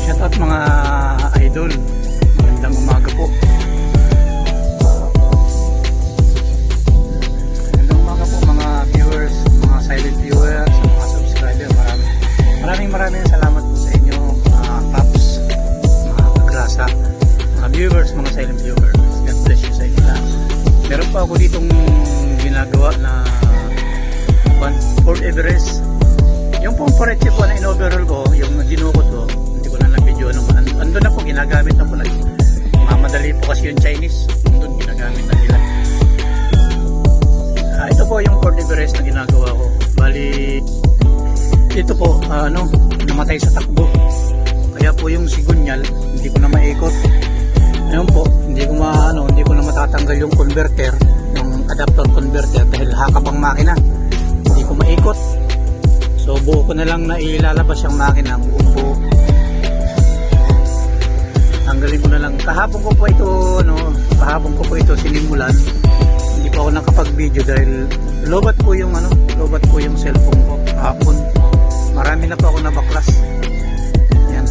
Shout out mga idol. Magandang umaga po. Magandang umaga po mga viewers, mga silent viewers, mga subscriber. Maraming salamat po sa inyo mga paps, mga kagrasa, mga viewers, mga silent viewers. God bless you sa inyo lahat. Meron pa ako ditong ginagawa na Fort Everest. Yung pong foreche po na in-overall ko, yung dinukot ko, hindi ko na lang-video naman. Andun na po, ginagamit na po lang. Mamadali po kasi yung Chinese. Andun, ginagamit na nila. Ito po yung Fort Everest na ginagawa ko. Bali, ito po, namatay sa takbo. Kaya po yung sigunyal, hindi ko na maikot. Ngayon po, hindi ko na matatanggal yung converter, yung adapter converter dahil hakap ang makina. Hindi ko maikot. So buo ko na lang na ilalabas yung makina, buo. Tanggalin ko na lang. Kahapon ko po ito sinimulan. Hindi po ako nakapag-video dahil lobat po yung cellphone ko kahapon. Marami na po ako nabaklas. Yan.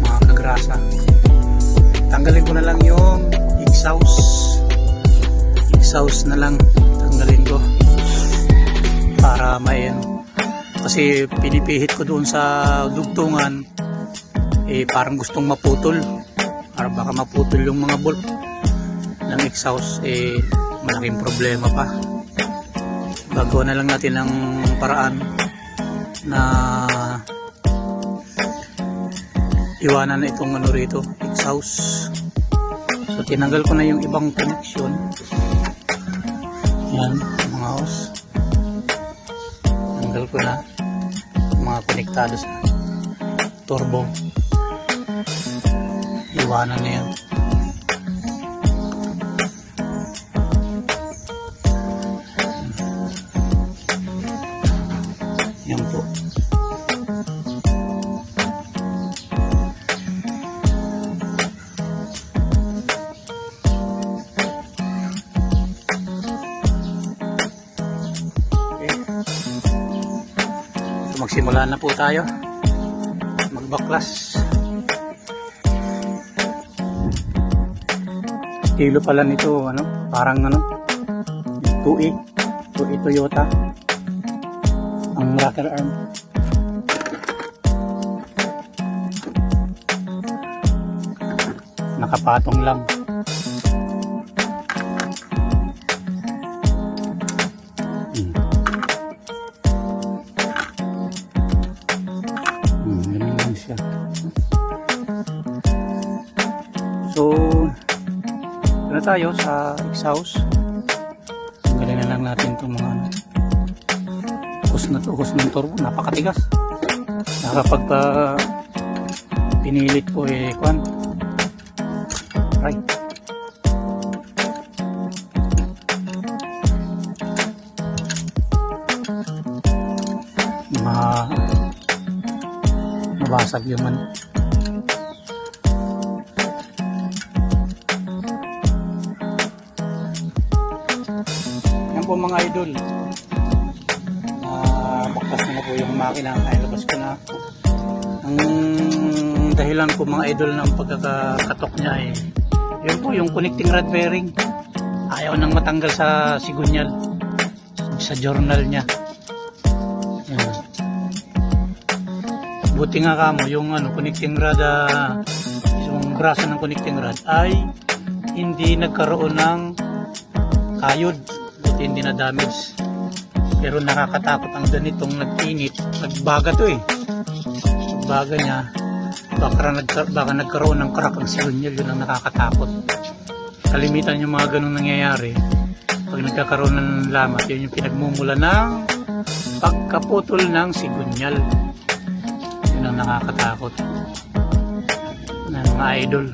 Mga kagrasa. Tanggalin ko na lang yung exhaust na lang. Tanggalin ko para kasi pinipihit ko doon sa dugtungan parang gustong maputol, para baka maputol yung mga bolt ng exhaust, malaking problema pa. Gagawa na lang natin ng paraan na iwanan na itong rito, exhaust. So tinanggal ko na yung ibang connection. Yan, mga hose. Tanggal ko na mga konektado sa turbo. Iwanan na yan. Yan po. Magsimula na po tayo magbaklas. Estilo pala nito, parang 2E Toyota ang rocker arm. Nakapatong lang. Ganun lang siya. So na tayo sa exhaust. Tanggalin na lang natin itong mga hose ng turbo. Napakatigas. Kapag pinilit ko right. Mabasag yung yan po mga idol. Baklas na po yung makina. Nailabas ko na. Ang dahilan po mga idol ng pagkakatok niya yun po yung connecting rod bearing. Ayaw nang matanggal sa sigunyal, sa journal niya. Yan. Buti nga kamo yung connecting rod, yung braso ng connecting rod ay hindi nagkaroon ng kayod, buti hindi na damage. Pero nakakatakot ang ganitong nag-init, nagbaga to nagbaga niya, baka nagkaroon ng crack ang sigunyal. Yun ang nakakatakot. Kalimitan yung mga ganong nangyayari pag nagkakaroon ng lamat. Yun yung pinagmumula ng pagkaputol ng sigunyal. Yun ang nakakatakot ng mga idol.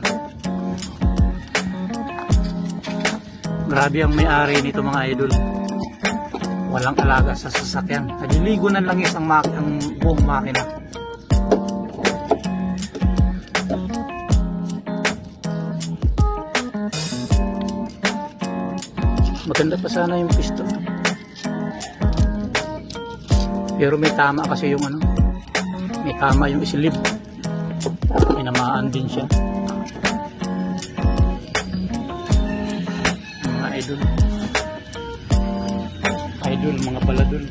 Grabe ang may-ari nito mga idol. Walang alaga sa sasakyan. Naliligo na lang ang buong makina. Maganda pa sana yung piston. Pero may tama kasi yung may tama yung isilib. Tinamaan din siya. Mga idol. Idol, mga baladol.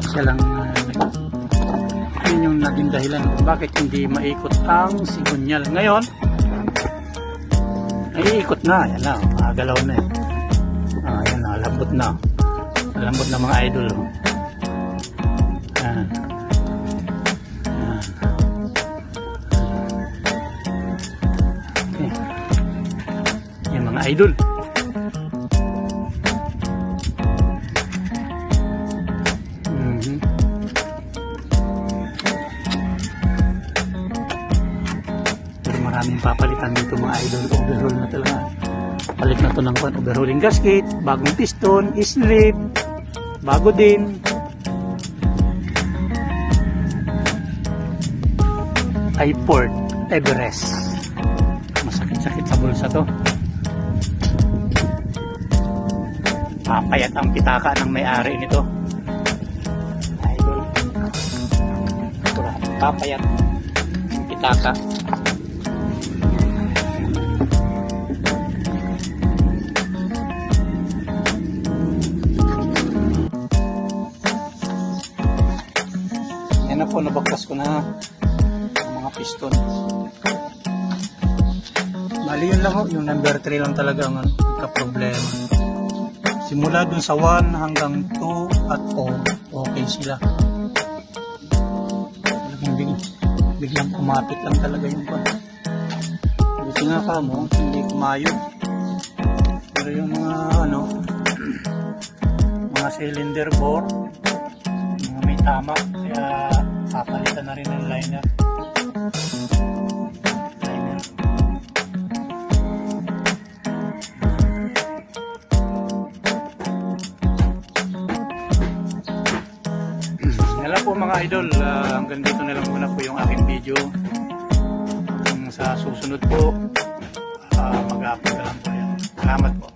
Siya lang yun yung naging dahilan kung bakit hindi maikot ang sigunyal. Ngayon ay ikot na, yan na, galaw na eh. Yan na, lambot na mga idol. Yan. Okay. Yan mga idol. Maraming papalitan dito mga idol. Overhaul na talaga. Palit na to ng overhauling gasket, bagong piston, slip, bago din. iPort Everest. Masakit-sakit sa bulsa to. Papayat ang pitaka ng may-ari nito. Idol. Papayat ang pitaka. Yan na po, nabaklas ko na ang mga piston. Bali yun lang, yung number 3 lang talaga ang problema. Simula dun sa 1 hanggang 2 at O, okay sila. Biglang kumapit lang talaga yung pan. Buti nga ka mo, hindi kumayod. Pero yung mga mga cylinder bore, mga may tama, kaya papalitan na rin ang liner. Yan po mga idol, hanggang dito na lang muna po yung aking video. Hanggang sa susunod po, mag-upload na lang po yan. Salamat po.